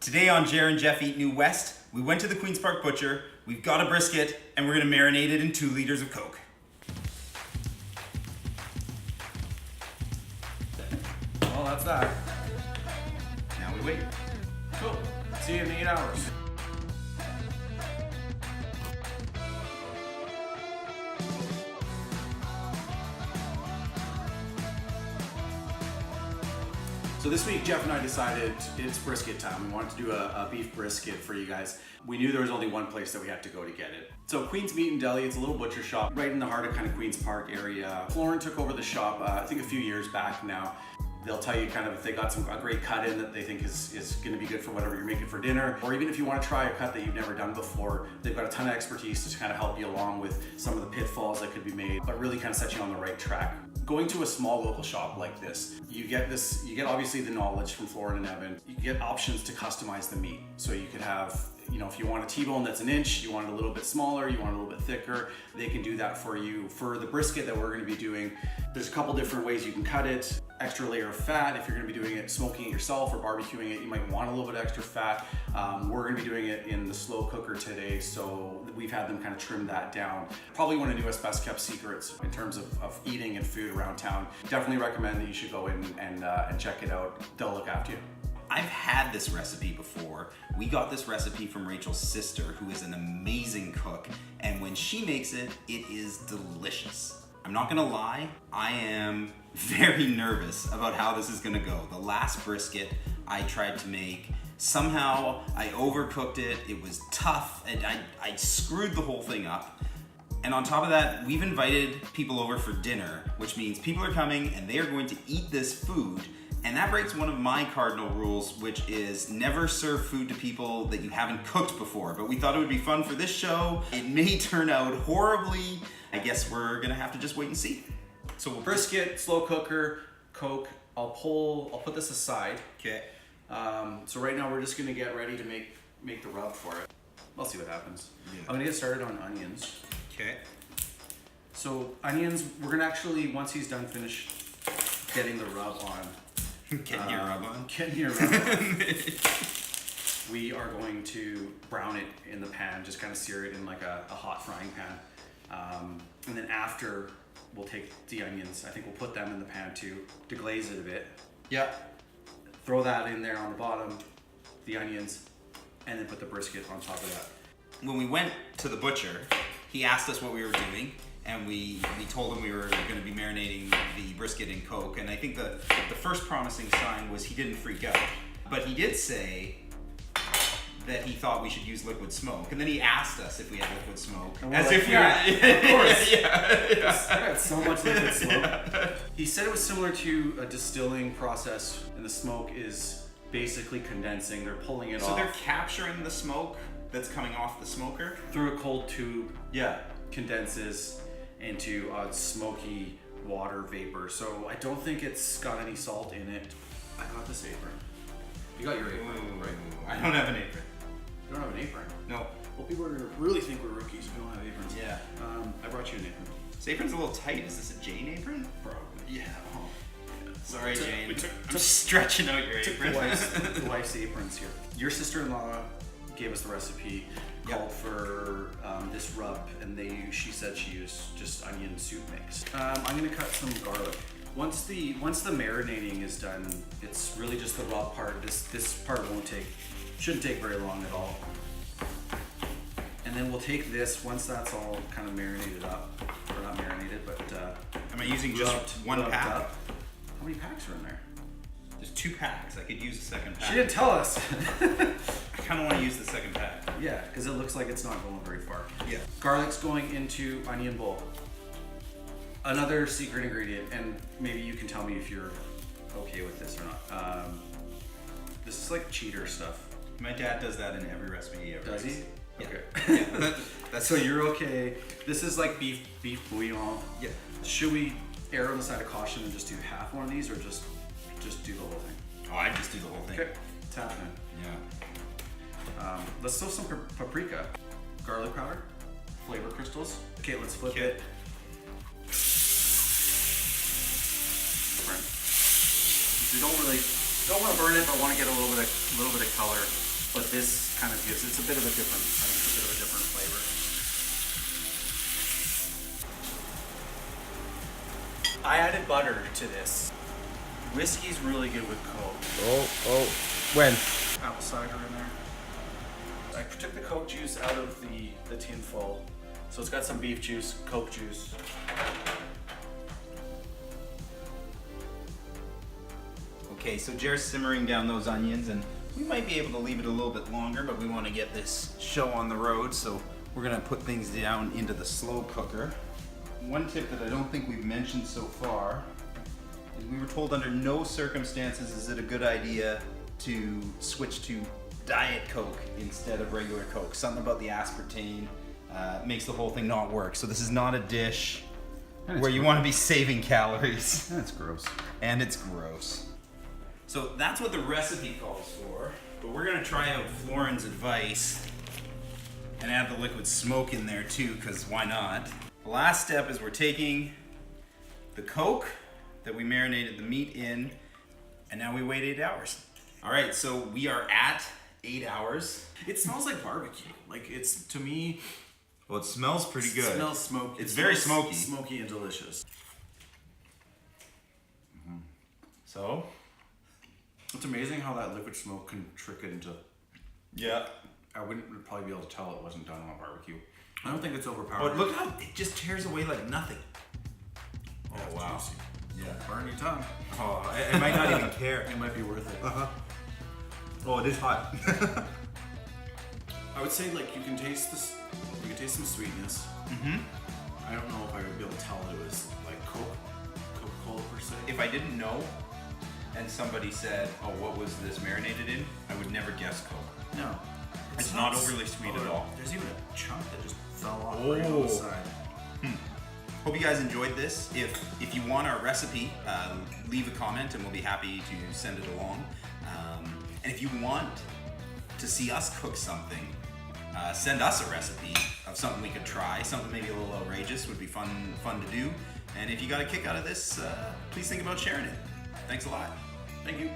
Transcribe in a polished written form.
Today on Jer and Geoff Eat New West, we went to the Queens Park Butcher, we've got a brisket, and we're gonna marinate it in 2 liters of Coke. Well, that's that. Now we wait. Cool. See you in 8 hours. So this week, Jeff and I decided it's brisket time. We wanted to do a beef brisket for you guys. We knew there was only one place that we had to go to get it. So Queens Meat Deli, it's a little butcher shop right in the heart of kind of Queens Park area. Florin took over the shop, I think a few years back now. They'll tell you kind of if they got a great cut in that they think is gonna be good for whatever you're making for dinner, or even if you wanna try a cut that you've never done before, they've got a ton of expertise to kind of help you along with some of the pitfalls that could be made, but really kind of set you on the right track. Going to a small local shop like this, you get obviously the knowledge from Florin and Evan. You get options to customize the meat. So you could have, if you want a T-bone that's an inch, you want it a little bit smaller, you want it a little bit thicker, they can do that for you. For the brisket that we're gonna be doing, there's a couple different ways you can cut it. Extra layer of fat, if you're gonna be doing it, smoking it yourself or barbecuing it, you might want a little bit extra fat. We're gonna be doing it in the slow cooker today, so we've had them kind of trim that down. Probably one of the newest best kept secrets in terms of eating and food around town. Definitely recommend that you should go in and check it out. They'll look after you. I've had this recipe before. We got this recipe from Rachel's sister, who is an amazing cook, and when she makes it, it is delicious. I'm not gonna lie, I am very nervous about how this is gonna go. The last brisket I tried to make, somehow I overcooked it, it was tough, and I screwed the whole thing up. And on top of that, we've invited people over for dinner, which means people are coming and they are going to eat this food. And that breaks one of my cardinal rules, which is never serve food to people that you haven't cooked before. But we thought it would be fun for this show. It may turn out horribly. I guess we're gonna have to just wait and see. So brisket, slow cooker, Coke. I'll put this aside. Okay. So right now we're just gonna get ready to make the rub for it. I'll see what happens. Yeah. I'm gonna get started on onions. Okay. So onions, we're gonna actually, once he's done, finish getting the rub on. Getting your rub on. Getting your rub on. We are going to brown it in the pan, just kind of sear it in like a hot frying pan. And then after, we'll take the onions, I think we'll put them in the pan too, to glaze it a bit. Yep. Throw that in there on the bottom, the onions, and then put the brisket on top of that. When we went to the butcher, he asked us what we were doing, and we told him we were going to be marinating the brisket in Coke. And I think the first promising sign was he didn't freak out. But he did say that he thought we should use liquid smoke. And then he asked us if we had liquid smoke. As if we were... Of course. Yeah. I got so much liquid smoke. Yeah. He said it was similar to a distilling process, and the smoke is basically condensing. They're pulling it off. So they're capturing the smoke that's coming off the smoker? Through a cold tube, yeah, condenses into a smoky water vapor. So I don't think it's got any salt in it. I got this apron. You got your apron, right? I don't have an apron. You don't have an apron? No. Well, people are gonna really think we're rookies if we don't have aprons. Yeah. I brought you an apron. This apron's a little tight. Is this a Jane apron? Probably. Yeah. Oh. Sorry, Jane. We took stretching out your apron. The wife's aprons here. Your sister-in-law gave us the recipe. Called for this rub, and she said she used just onion soup mix. I'm gonna cut some garlic. Once the marinating is done, it's really just the raw part. This part shouldn't take very long at all. And then we'll take this once that's all kind of marinated up, or not marinated, but am I using just one pack? Up. How many packs are in there? There's 2 packs. I could use the second pack. She didn't tell us. I kind of want to use the second pack. Yeah, because it looks like it's not going very far. Yeah. Garlic's going into onion bowl. Another secret ingredient, and maybe you can tell me if you're okay with this or not. This is like cheater stuff. My dad does that in every recipe he ever Does makes. he? Yeah. Okay. Yeah, that's so you're okay. This is like beef bouillon. Yeah. Should we err on the side of caution and just do half one of these, or just do the whole thing? Oh, I just do the whole thing. Okay. It's happening. Yeah. Let's throw some paprika, garlic powder, flavor crystals. Okay, let's flip it. You don't want to burn it, but want to get a little bit of color. But this kind of gives, it's a bit of a different, I think it's a bit of a different flavor. I added butter to this. Whiskey's really good with Coke. Oh, when? Apple cider in there. I took the Coke juice out of the tin full. So it's got some beef juice, Coke juice. Okay, so Jer's simmering down those onions, and we might be able to leave it a little bit longer, but we want to get this show on the road, so we're gonna put things down into the slow cooker. One tip that I don't think we've mentioned so far is we were told under no circumstances is it a good idea to switch to Diet Coke instead of regular Coke. Something about the aspartame makes the whole thing not work. So this is not a dish where you want to be saving calories. That's gross. And it's gross. So that's what the recipe calls for, but we're gonna try out Florin's advice and add the liquid smoke in there too, because why not? The last step is we're taking the Coke that we marinated the meat in, and now we wait 8 hours. All right, so we are at 8 hours. It smells like barbecue. Like it's, to me, Well, it smells pretty good. It smells smoky. It's very smoky. Smoky and delicious. So? It's amazing how that liquid smoke can trick it into... Yeah. I wouldn't probably be able to tell it wasn't done on a barbecue. I don't think it's But overpowering. look how it just tears away like nothing. Oh, Oh, wow. juicy. Yeah. Burn your tongue. Oh, I might not even care. It might be worth it. Oh, it is hot. I would say like you can taste this. You can taste some sweetness. Mm-hmm. I don't know if I would be able to tell it was like Coca-Cola per se. If I didn't know, and somebody said, "Oh, what was this marinated in?" I would never guess Coke. No, It's not overly sweet at all. There's even a chunk that just fell off Oh. right on the side. Hope you guys enjoyed this. If you want our recipe, leave a comment and we'll be happy to send it along. And if you want to see us cook something, send us a recipe of something we could try. Something maybe a little outrageous would be fun to do. And if you got a kick out of this, please think about sharing it. Thanks a lot. Thank you.